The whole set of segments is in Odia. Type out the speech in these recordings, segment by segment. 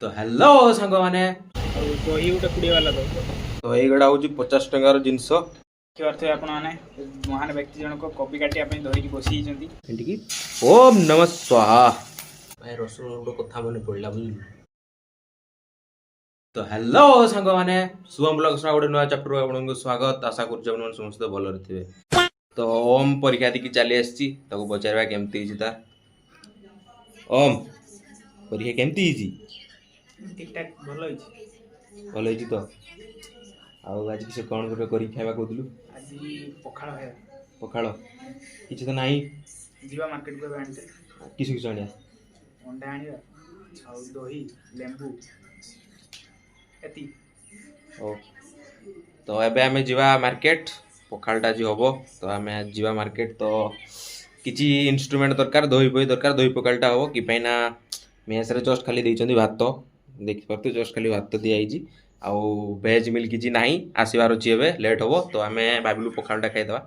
तो हेलो सांग मैंने दही गोटे 20 वाला दो तो यहीगुड़ा हूँ 50 टंकार जिनस ଦେଖିପାରୁଥିବେ ଆପଣମାନେ ମହାନ ବ୍ୟକ୍ତି ଜଣକ କବି କାଟିବା ପାଇଁ ଧରିକି ବସିଯାଇଛନ୍ତି। ଏଠିକି ଓମ୍ ନମ ସ୍ୱାହା ଭାଇ ରସୁଣ ଗୋଟେ କଥା ମନେ ପଡିଲା ବୁଝିଲୁ। ତ हेलो सांग मैंने शुभम ब्लॉग्स ଗୋଟେ ନୂଆ ଚାପ୍ଟର ଆପଣଙ୍କୁ ସ୍ୱାଗତ। ଆଶା କରୁଛି ଆପଣମାନେ ସମସ୍ତେ ଭଲରେ ଥିବେ। ତ ଓମ୍ ପରୀକ୍ଷା ଦେଇକି ଚାଲି ଆସିଛି, ତାକୁ ପଚାରିବା କେମିତି ହେଇଛି ତା। ଓମ୍ ପରୀକ୍ଷା କେମିତି ହେଇଛି? ଠିକ୍ ଠାକ୍ ଭଲ ହେଇଛି। ଭଲ ହେଇଛି ତ। ଆଉ ଆଜି ସେ କ'ଣ ଗୋଟେ କରିକି ଖାଇବା କହୁଥିଲୁ? ଆଜି ପଖାଳ ଖାଇବା। ପଖାଳ କିଛି ତ ନାହିଁ। ଯିବା ମାର୍କେଟକୁ ଏବେ ଆଣିତେ। କିସ କିସ ଆଣିବା? ଅଣ୍ଡା ଆଣିବା ଆଉ ଦହି ଲେମ୍ବୁ ଏତିକି। ହଉ ତ ଏବେ ଆମେ ଯିବା ମାର୍କେଟ। ପଖାଳଟା ଆଜି ହବ ତ ଆମେ ଯିବା ମାର୍କେଟ। ତ କିଛି ଇନଷ୍ଟ୍ରୁମେଣ୍ଟ ଦରକାର, ଦହି ଫହି ଦରକାର। ଦହି ପଖାଳଟା ହବ କି ପାଇଁ ନା ମେସ୍ରେ ଜଷ୍ଟ ଖାଲି ଦେଇଛନ୍ତି ଭାତ, ଦେଖିପାରୁଥିବେ ଜଷ୍ଟ ଖାଲି ଭାତ ଦିଆହେଇଛି। ଆଉ ଭେଜ୍ ମିଲ୍ କିଛି ନାହିଁ, ଆସିବାର ଅଛି ଏବେ, ଲେଟ୍ ହବ। ତ ଆମେ ଭାବିଲୁ ପଖାଳଟା ଖାଇଦେବା।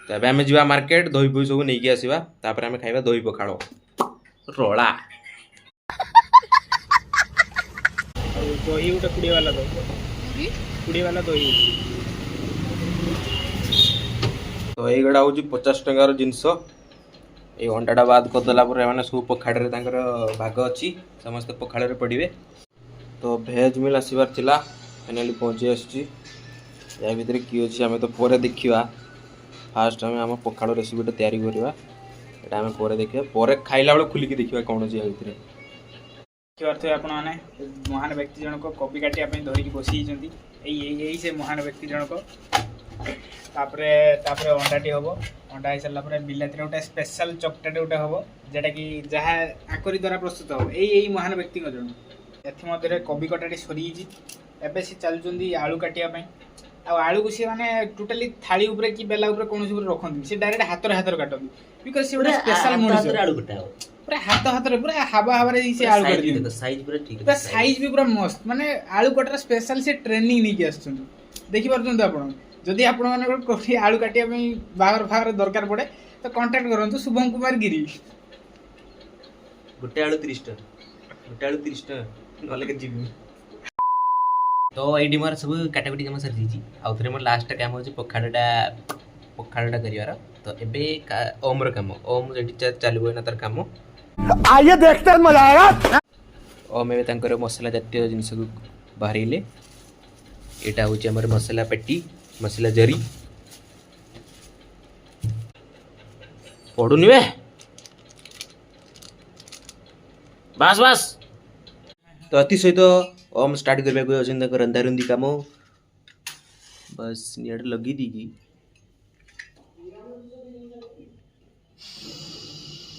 ତ ଏବେ ଆମେ ଯିବା ମାର୍କେଟ, ଦହି ଫହି ସବୁ ନେଇକି ଆସିବା, ତାପରେ ଆମେ ଖାଇବା ଦହି ପଖାଳ ରଳା। ଆଉ ଦହି ଗୋଟେ 20 ବାଲା ଦो 20 ବାଲା ଦହି। ତ ଏଇଗୁଡ଼ା ହେଉଛି 50 ଟଙ୍କାର ଜିନିଷ। ଏଇ ଅଣ୍ଡାଟା ବାଦ କରିଦେଲା ପରେ ଏମାନେ ସବୁ ପଖାଳରେ ତାଙ୍କର ଭାଗ ଅଛି, ସମସ୍ତେ ପଖାଳରେ ପଡ଼ିବେ। ତ ଭେଜ୍ ମିଲ୍ ଆସିବାର ଥିଲା, ଫାଇନାଲି ପହଞ୍ଚି ଆସୁଛି। ୟା ଭିତରେ କିଏ ଅଛି ଆମେ ତ ପରେ ଦେଖିବା। ଫାଷ୍ଟ ଆମେ ଆମ ପଖାଳ ରେସିପିଟା ତିଆରି କରିବା, ଏଇଟା ଆମେ ପରେ ଦେଖିବା। ପରେ ଖାଇଲା ବେଳେ ଖୋଲିକି ଦେଖିବା କ'ଣ ଅଛି ୟା ଭିତରେ। ଦେଖିପାରୁଥିବେ ଆପଣମାନେ ମହାନ ବ୍ୟକ୍ତି ଜଣକ କବି କାଟିବା ପାଇଁ ଧରିକି ବସିଯାଇଛନ୍ତି। ଏଇ ସେ ମହାନ ବ୍ୟକ୍ତି ଜଣକ। ତାପରେ ଅଣ୍ଡାଟି ହବ। ଅଣ୍ଡା ହେଇସାରିଲା ପରେ ବିଲାତିର ଗୋଟେ ସ୍ପେଶାଲ ଚକଟାଟେ ଗୋଟେ ହବ, ଯେଉଁଟାକି ଯାହା ଆଙ୍କରି ଦ୍ୱାରା ପ୍ରସ୍ତୁତ ହବ। ଏଇ ମହାନ ବ୍ୟକ୍ତିଙ୍କ ଜଣ। ଏଥିମଧ୍ୟରେ କବି କଟାଟି ସରିଯାଇଛି। ଏବେ ସେ ଚାଲୁଛନ୍ତି ଆଳୁ କାଟିବା ପାଇଁ। ଆଉ ଆଳୁକୁ ସେ ମାନେ ଟୋଟାଲି ଥାଳି ଉପରେ କି ବେଲା ଉପରେ କୌଣସି ଉପରେ ରଖନ୍ତି, ସେ ଡାଇରେକ୍ଟ ହାତରେ କାଟନ୍ତି। ବିକଜ ସେ ଗୋଟେ ସ୍ପେଶାଲ ମଣିଷ। ପୁରା ହାତରେ ପୁରା ହାବାରେ ସେ ଆଳୁ କାଟି ଦିଅନ୍ତି। ପୁରା ସାଇଜ ବି ପୁରା ମସ୍ତ, ମାନେ ଆଳୁ କଟାର ସ୍ପେଶାଲ ସେ ଟ୍ରେନିଂ ନେଇକି ଆସିଛନ୍ତି। ଦେଖିପାରୁଛନ୍ତି ଆପଣ। ଯଦି ଆପଣମାନଙ୍କର କୋଉଠି ଆଳୁ କାଟିବା ପାଇଁ ବାହାଘର ଦରକାର ପଡ଼େ ତ କଣ୍ଟାକ୍ଟ କରନ୍ତୁ ଶୁଭମ କୁମାର ଗିରି। ଗୋଟେ ଆଳୁ 30 ଟଙ୍କା, ଗୋଟେ ଆଳୁ 30 ଟଙ୍କା, ନହେଲେ କେତେ ଯିବି। ତ ଏଇଠି ମୋର ସବୁ କାଟାକୁଟି କାମ ସରିଯାଇଛି। ଆଉ ଥରେ ମୋର ଲାଷ୍ଟ କାମ ହେଉଛି ପଖାଳଟା କରିବାର। ତ ଏବେ ଓମ୍ର କାମ, ଓମ୍ ଏଠି ଚାଲିବ ଏଇନା ତାର କାମ। आइए देखते हैं मजा आएगा। ଓମ୍ ଏବେ ତାଙ୍କର ମସଲା ଜାତୀୟ ଜିନିଷକୁ ବାହାରିଲେ। ଏଇଟା ହେଉଛି ଆମର ମସଲା ପେଟି, ମସଲା ଜରି। ପଡ଼ୁନି ବେ, ବାସ୍ ବାସ୍। ତ ଏଥି ସହିତ ଓମ୍ ଷ୍ଟାର୍ଟ କରିବାକୁ ଯାଉଛନ୍ତି ତାଙ୍କ ରନ୍ଧାରନ୍ଧି କାମ। ବାସ୍ ନିଆଁଟା ଲଗେଇ ଦେଇକି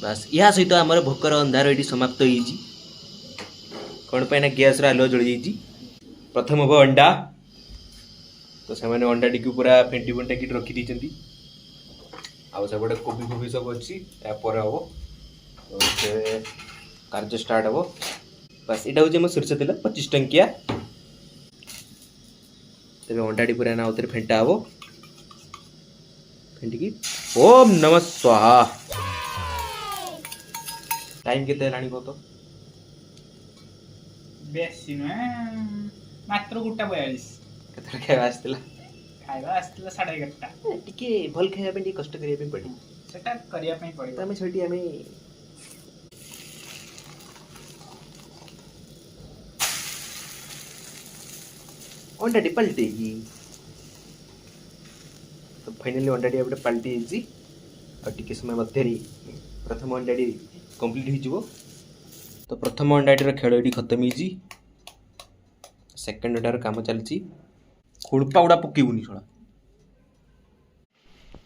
ବାସ୍ ଏହା ସହିତ ଆମର ଭୋକର ଅନ୍ଧାର ଏଠି ସମାପ୍ତ ହେଇଛି। କ'ଣ ପାଇଁ ନା ଗ୍ୟାସ୍ର ଆଲୁଅ ଜଳିଯାଇଛି। ପ୍ରଥମ ହେବ ଅଣ୍ଡା। ତ ସେମାନେ ଅଣ୍ଡାଟିକୁ ପୁରା ଫେଣ୍ଟି ଫେଣ୍ଟାକି ରଖିଦେଇଛନ୍ତି। ଆଉ ସେପଟେ କୋବି ଫୋବି ସବୁ ଅଛି, ଏହାପରେ ହେବ। ତ ସେ କାର୍ଯ୍ୟ ଷ୍ଟାର୍ଟ ହେବ। ବାସ୍ ଏଇଟା ହେଉଛି ଆମ ସୋରିଷ ତେଲ 25 ଟଙ୍କିଆ। ତେବେ ଅଣ୍ଡାଟି ପୁରା ନା ଆଉଥରେ ଫେଣ୍ଟା ହେବ। ଫେଣ୍ଟିକି ଓମ୍ ନମ ସ୍ୱାହା। ଟାଇମ୍ କେତେ ହେଲାଣି କହ ତ? ବେଶୀ ନୁହେଁ, ମାତ୍ର 1:42। କେତେବେଳେ ଖାଇବା ଆସିଥିଲା? ଖାଇବା ଆସିଥିଲା 11:30ଟା। ଟିକେ ଭଲ ଖାଇବା ପାଇଁ ଟିକେ କଷ୍ଟ କରିବା ପାଇଁ ପଡ଼େ। ସେଟା କରିବା ପାଇଁ ପଡ଼ିବ। ଆମେ ସେଠି ଆମେ ଅଣ୍ଡାଟି ପାଲଟେଇକି ତ ଫାଇନାଲି ଅଣ୍ଡାଟି ଗୋଟେ ପାଲଟି ଯାଇଛି। ଆଉ ଟିକେ ସମୟ ମଧ୍ୟରେ ପ୍ରଥମ ଅଣ୍ଡାଟି କମ୍ପ୍ଲିଟ୍ ହେଇଯିବ। ତ ପ୍ରଥମ ଅଣ୍ଡାଟିର ଖେଳ ଏଠି ଖତମ ହେଇଛି। ସେକେଣ୍ଡ ଅଣ୍ଡାର କାମ ଚାଲିଛି। ଖୋଳପା ଗୁଡ଼ା ପକେଇବୁନି ଶଳା।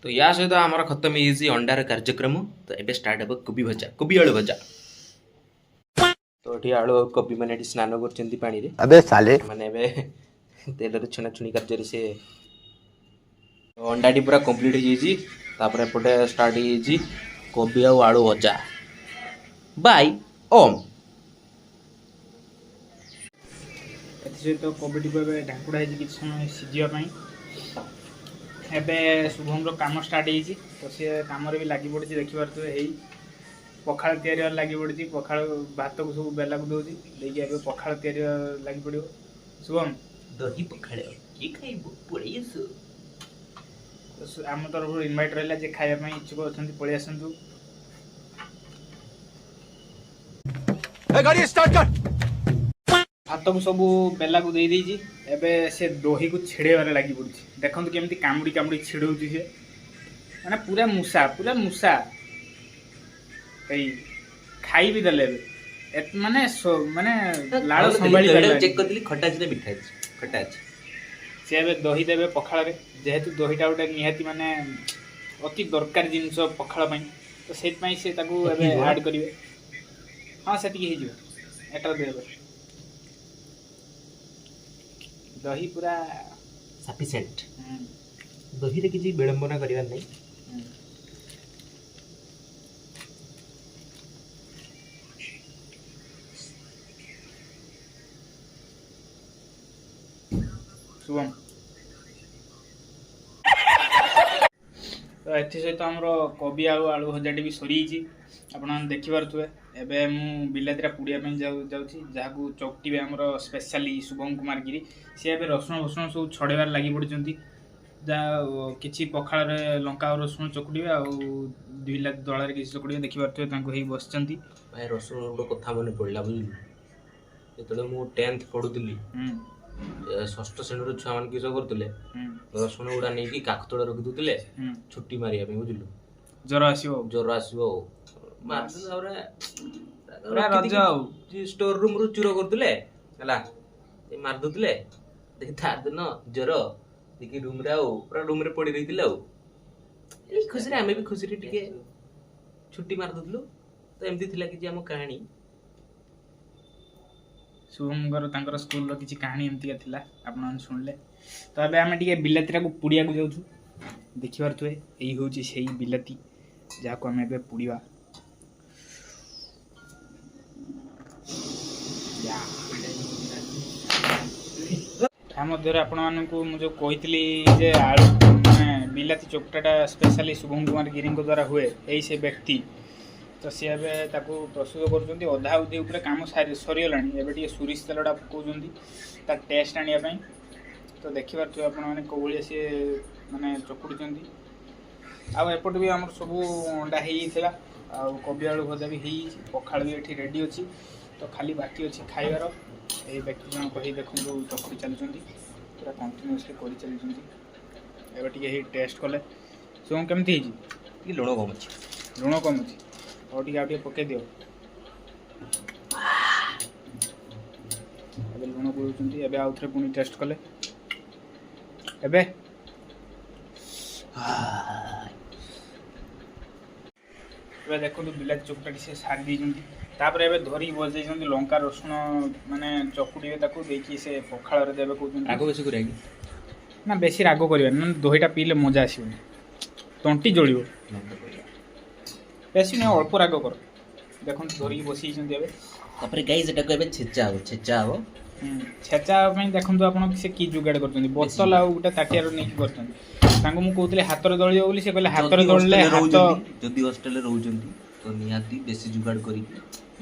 ତ ୟା ସହିତ ଆମର ଖତମ ହେଇଯାଇଛି ଅଣ୍ଡାର କାର୍ଯ୍ୟକ୍ରମ। ତ ଏବେ ଷ୍ଟାର୍ଟ ହେବ କୋବି ଭଜା, କୋବି ଆଳୁ ଭଜା। ତ ଏଠି ଆଳୁ ଆଉ କୋବି ମାନେ ଏଠି ସ୍ନାନ କରୁଛନ୍ତି ପାଣିରେ। अबे साले ମାନେ ଏବେ ତେଲରେ ଛଣାଛୁଣି କାର୍ଯ୍ୟରେ ସେ ଅଣ୍ଡାଟି ପୁରା କମ୍ପ୍ଲିଟ୍ ହେଇଯାଇଛି। ତାପରେ ଏପଟେ ଷ୍ଟାର୍ଟ ହେଇଯାଇଛି କୋବି ଆଉ ଆଳୁ ଭଜା ବାଇ ଓମ୍। ଏଥିସହିତ କୋବିଟିକୁ ଏବେ ଢାଙ୍କୁଡ଼ା ହେଇଛି କିଛି ସମୟ ସିଝିବା ପାଇଁ। ଏବେ ଶୁଭମର କାମ ଷ୍ଟାର୍ଟ ହେଇଛି, ତ ସିଏ କାମରେ ବି ଲାଗି ପଡ଼ିଛି। ଦେଖିପାରୁଥିବେ ହେଇ ପଖାଳ ତିଆରି ଲାଗି ପଡ଼ିଛି। ପଖାଳ ଭାତକୁ ସବୁ ବେଲାକୁ ଦେଉଛି ଦେଇକି ଏବେ ପଖାଳ ତିଆରି ଲାଗି ପଡ଼ିବ। ଶୁଭମ ଦହି ପଖାଳ କିଏ ଖାଇବ ପଳେଇ ଆସ। ଆମ ତରଫରୁ ଇନଭାଇଟ୍ ରହିଲା ଯେ ଖାଇବା ପାଇଁ ଇଚ୍ଛୁକ ଅଛନ୍ତି ପଳେଇ ଆସନ୍ତୁ। गाड़ी स्टार्ट कर। ଭାତକୁ ସବୁ ବେଲାକୁ ଦେଇ ଦେଇଛି। ଏବେ ସେ ଦହିକୁ ଛିଡ଼େଇବାରେ ଲାଗି ପଡ଼ୁଛି। ଦେଖନ୍ତୁ କେମିତି କାମୁଡ଼ି କାମୁଡ଼ି ଛିଡ଼ଉଛି ସେ, ମାନେ ପୁରା ମୂଷା ଏଇ ଖାଇବି ଦେଲେ ଏବେ ମାନେ ମାନେ ଲାଳ ସମ୍ଭାଳି ପାରିଲାନି। ଚେକ୍ କରିଥିଲି ଖଟା ଅଛି ନା ମିଠା ଅଛି? ଖଟା ଅଛି। ସେ ଏବେ ଦହି ଦେବେ ପଖାଳରେ, ଯେହେତୁ ଦହିଟା ଗୋଟେ ନିହାତି ମାନେ ଅତି ଦରକାର ଜିନିଷ ପଖାଳ ପାଇଁ, ତ ସେଇଥିପାଇଁ ସେ ତାକୁ ଏବେ ଆଡ଼୍ କରିବେ। ହଁ ସେତିକି ହେଇଯିବ। ଏଟାର ଦେବେ ଦହି ପୁରା ସଫିସିଏଣ୍ଟ। ଦହିରେ କିଛି ବିଳମ୍ବନା କରିବାର ନାହିଁ। ଶୁଭମ ତ ଏଥିସହିତ ଆମର କୋବି ଆଉ ଆଳୁ ଭଜାଟି ବି ସରିଯାଇଛି। ଆପଣମାନେ ଦେଖିପାରୁଥିବେ। ଏବେ ମୁଁ ବିଲାତିଟା ପୁଡ଼ିବା ପାଇଁ ଯାଉଛି, ଯାହାକୁ ଚକଟିବେ ଆମର ସ୍ପେଶାଲି ଶୁଭମ କୁମାର ଗିରି। ସିଏ ଏବେ ରସୁଣ ସବୁ ଛଡ଼େଇବାରେ ଲାଗି ପଡ଼ିଛନ୍ତି। ଯାହା କିଛି ପଖାଳରେ ଲଙ୍କା ଆଉ ରସୁଣ ଚକୁଟିବେ, ଆଉ ବିଲାତି ଦଳାରେ କିଛି ଚକୁଟିବେ। ଦେଖିପାରୁଥିବେ ତାଙ୍କୁ ହେଇ ବସିଛନ୍ତି। ଭାଇ ରସୁଣ ଗୋଟେ କଥା ମନେ ପଡ଼ିଲା ବୁଝିଲୁ, ଯେତେବେଳେ ମୁଁ 10th ପଢ଼ୁଥିଲି, ଷଷ୍ଠ ଶ୍ରେଣୀର ଛୁଆମାନେ କିସ କରୁଥିଲେ, ରସୁଣ ଗୁଡ଼ା ନେଇକି କାଖ ତଳେ ରଖିଦେଉଥିଲେ ଛୁଟି ମାରିବା ପାଇଁ ବୁଝିଲୁ। ଜ୍ୱର ଆସିବ ଆଉ ପୁରା ରଜ ଆଉ ଷ୍ଟୋର ରୁମରୁ ଚୁର କରୁଥିଲେ ହେଲା, ମାରି ଦଉଥିଲେ। ଦେଖି ଥାର୍ଡ ଦିନ ଜ୍ୱର ଦେଖି ରୁମରେ ଆଉ ପୁରା ରୁମରେ ପଡ଼ି ରହିଥିଲେ। ଆଉ ଏଇ ଖୁସିରେ ଆମେ ବି ଖୁସିରେ ଟିକେ ଛୁଟି ମାରି ଦଉଥିଲୁ। ତ ଏମିତି ଥିଲା କିଛି ଆମ କାହାଣୀ। ଶୁଭମଙ୍କର ତାଙ୍କର ସ୍କୁଲର କିଛି କାହାଣୀ ଏମିତିକା ଥିଲା, ଆପଣମାନେ ଶୁଣିଲେ। ତ ଏବେ ଆମେ ଟିକେ ବିଲାତିଟାକୁ ପୁଡ଼ିବାକୁ ଯାଉଛୁ। ଦେଖିପାରୁଥିବେ ଏଇ ହେଉଛି ସେଇ ବିଲାତି ଯାହାକୁ ଆମେ ଏବେ ପୁଡ଼ିବା। ତା ମଧ୍ୟରେ ଆପଣମାନଙ୍କୁ ମୁଁ ଯେଉଁ କହିଥିଲି ଯେ ଆଳୁ ମାନେ ବିଲାତି ଚକଟାଟା ସ୍ପେଶାଲି ଶୁଭମ କୁମାର ଗିରିଙ୍କ ଦ୍ୱାରା ହୁଏ, ଏଇ ସେ ବ୍ୟକ୍ତି। ତ ସିଏ ଏବେ ତାକୁ ପ୍ରସ୍ତୁତ କରୁଛନ୍ତି। ଅଧା ଅଧି ଉପରେ କାମ ସରିଗଲାଣି। ଏବେ ଟିକେ ସୋରିଷ ତେଲଟା ପକାଉଛନ୍ତି ତା ଟେଷ୍ଟ ଆଣିବା ପାଇଁ। ତ ଦେଖିପାରୁଥିବେ ଆପଣମାନେ କେଉଁଭଳିଆ ସିଏ ମାନେ ଚକୁడుଛନ୍ତି। ଆଉ ଏପଟେ ବି ଆମର ସବୁ ଅଣ୍ଡା ହେଇଯାଇଥିଲା, ଆଉ କୋବି ଆଳୁ ଭଜା ବି ହେଇଯାଇଛି। ପଖାଳ ବି ଏଠି ରେଡ଼ି ଅଛି। ତ ଖାଲି ବାକି ଅଛି ଖାଇବାର। ଏଇ ବ୍ୟକ୍ତି ଜଣକ ହେଇ ଦେଖନ୍ତୁ ଚକୁଡ଼ି ଚାଲୁଛନ୍ତି, ପୁରା କଣ୍ଟିନ୍ୟୁଅସଲି କରିଚାଲିଛନ୍ତି। ଏବେ ଟିକେ ହେଇ ଟେଷ୍ଟ କଲେ ସବୁ କେମିତି ହେଇଛି? ଟିକେ ଲୁଣ କମ୍ ଅଛି। ଲୁଣ କମ୍ ଅଛି, ଆଉ ଟିକେ ପକାଇ ଦିଅ। ଏବେ ଲୁଣ ପକାଉଛନ୍ତି। ଏବେ ଆଉ ଥରେ ପୁଣି ଟେଷ୍ଟ କଲେ। ଏବେ ଦେଖନ୍ତୁ ବିଲାତି ଚକଟାଟି ସେ ସାରି ଦେଇଛନ୍ତି। ତାପରେ ଏବେ ଧରିକି ବସେଇଛନ୍ତି ଲଙ୍କା ରସୁଣ ମାନେ ଚକୁଡ଼ିବେ, ତାକୁ ଦେଇକି ସେ ପଖାଳରେ ଦେବେ କହୁଛନ୍ତି। ରାଗ ବେଶୀ କରିବା କି? ନା ବେଶୀ ରାଗ କରିବାନି, ମାନେ ଦହିଟା ପିଇଲେ ମଜା ଆସିବନି, ତଣ୍ଟି ଜଳିବ। ବେଶୀ ନୁହେଁ, ଅଳ୍ପ ରାଗ କର। ଦେଖନ୍ତୁ ଧରିକି ବସେଇଛନ୍ତି ଏବେ। ତାପରେ ଗାଇସ୍ ଏଟାକୁ ଏବେ ଛେଚା ହବ। ଛେଚା ପାଇଁ ଦେଖନ୍ତୁ ଆପଣ ସେ କି ଯୋଗାଡ଼ କରୁଛନ୍ତି। ବୋତଲ ଆଉ ଗୋଟେ ତାଟିଆରୁ ନେଇକି କରୁଛନ୍ତି। ତାଙ୍କୁ ମୁଁ କହୁଥିଲି ହାତରେ ଦଳିବ ବୋଲି, ସେ କହିଲେ ହାତରେ ଦଳିଲେ ଯଦି ହଷ୍ଟେଲରେ ରହୁଛନ୍ତି ତ ନିହାତି ବେଶୀ ଯୋଗାଡ଼ କରିକି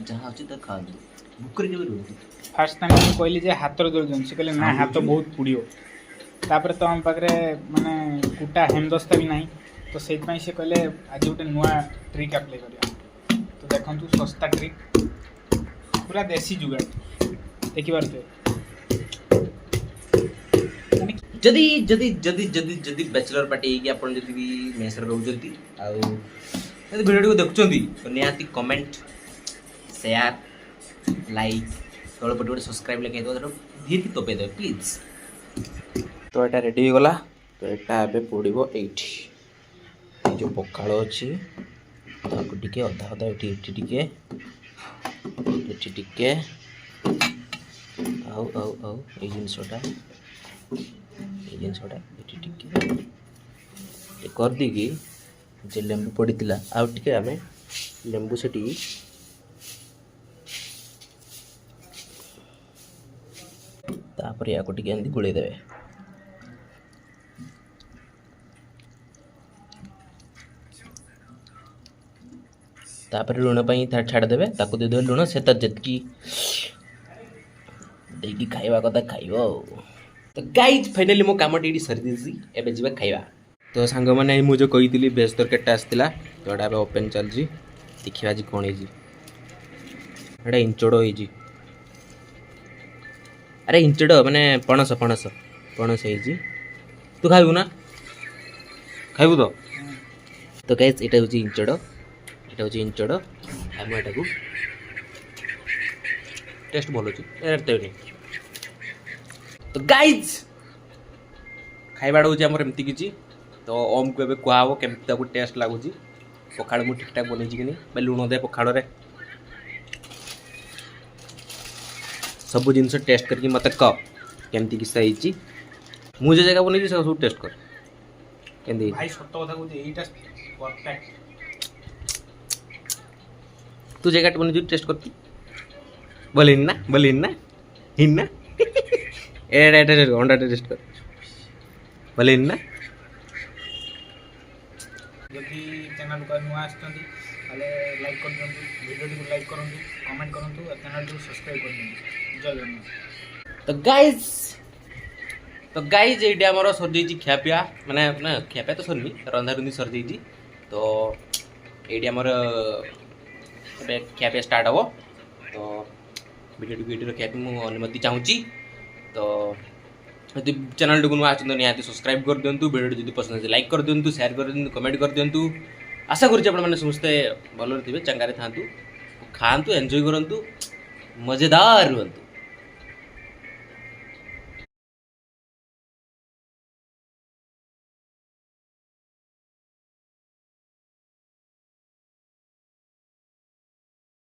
ଯାହା ଅଛି ତାହା ଖାଆନ୍ତୁ, ଭୋକରେ କେବେ ରୁହନ୍ତୁ। ଫାର୍ଷ୍ଟ ତାଙ୍କୁ ମୁଁ କହିଲି ଯେ ହାତରେ ଦଳିଛନ୍ତି, ସେ କହିଲେ ନା ହାତ ବହୁତ ପୋଡ଼ିବ। ତାପରେ ତ ଆମ ପାଖରେ ମାନେ କୁଟା ହେମଦସ୍ତା ବି ନାହିଁ, ତ ସେଇଥିପାଇଁ ସେ କହିଲେ ଆଜି ଗୋଟେ ନୂଆ ଟ୍ରିକ୍ ଆପ୍ଲାଏ କରିବା। ତ ଦେଖନ୍ତୁ ଶସ୍ତା ଟ୍ରିକ୍, ପୁରା ଦେଶୀ ଯୁଗାଡ଼। ଦେଖିପାରୁଥିବେ। ଯଦି ବ୍ୟାଚଲର ପାର୍ଟି ହେଇକି ଆପଣ ଯଦି ବି ମେସ୍ରେ ରହୁଛନ୍ତି ଆଉ ଯଦି ଭିଡ଼ିଓଟିକୁ ଦେଖୁଛନ୍ତି ତ ନିହାତି କମେଣ୍ଟ, ସେୟାର, ଲାଇକ୍, ତଳପଟେ ଗୋଟେ ସବସ୍କ୍ରାଇବ୍ ଲେଖାଇଦେବ, ଧୀରେ ଦବାଇ ଦେବେ ପ୍ଲିଜ୍। ତ ଏଇଟା ରେଡ଼ି ହେଇଗଲା। ତ ଏଇଟା ଏବେ ପଡ଼ିବ ଏଇଠି। ଏ ଯେଉଁ ପଖାଳ ଅଛି ତାକୁ ଟିକେ ଅଧା ଏଠି ଟିକେ ଆଉ ଏଇ ଜିନିଷଟା ଏଠି ଟିକେ କରିଦେଇକି ଯେ ଲେମ୍ବୁ ପଡ଼ିଥିଲା ଆଉ ଟିକେ ଆମେ ଲେମ୍ବୁ ସେଠି ତାପରେ ୟାକୁ ଟିକେ ଏମିତି ଗୋଳେଇ ଦେବେ। तापर लुण छाड़देवे ताको देदेवे लुण से तो जितकी देकी खाइबा कथा खाइबो। तो गाइज फाइनाली मो काम टी सरी देसी एबे जीवा खाइबा। तो सांग माने मु जो कहितली बेस तरकारीटा आसतिला तो एटा एबे ओपन चलजी देखिबा जी कोन हेजी एटा इंचोडो हेजी। अरे इंचोडो माने पणस पणस पणस हेजी। तू खाइबू ना खाइबू तो गाइज एटा होची इंचोडो एटा होची इंचोडो हम एटा को टेस्ट भलो छी एते नहीं। तो गाइज खाइबाड़ हूँ आमर एमती किसी तो ओम को एबे कहब केमती ताको टेस्ट लगुच पखाड़ मु ठीक ठाक बनई कि नहीं लुण दे पखाड़ सब जिनस टेस्ट करके मत कह केमती किस्सा होती मुझे जगह बनई सब टेस्ट कर केमती भाई सत कथा कहूँ एटा परफेक्ट। तू जगह बन टेस्ट कर बोलिन ना हिन्ना एटा अंडा टेस्ट कर बोलिन ना जदि चैनल को नुआ आसुँच लाइक कर भिडियो को लाइक करूँ कमेंट करूँ और चैनल को सब्सक्राइब कर जय जगन्नाथ। तो गाइज ये आमर सर खियापिया माने ना खियापिया तो सरनी रंधा रुंधी सर जाइए तो ये आमर खियापिया स्टार्ट हम तो वीडियो रखा मुझे अनुमति चाहूँगी। तो यदि चैनल टी नुआ आसते निहाती सब्सक्राइब कर दिंतु वीडियो जब पसंद है लाइक कर दिंतु शेयर कर दिंतु कमेंट कर दिंतु। आशा करुँच आप समस्ते भल थे चंगारे था खातु एंजॉय करूँ मजेदार रुहतु।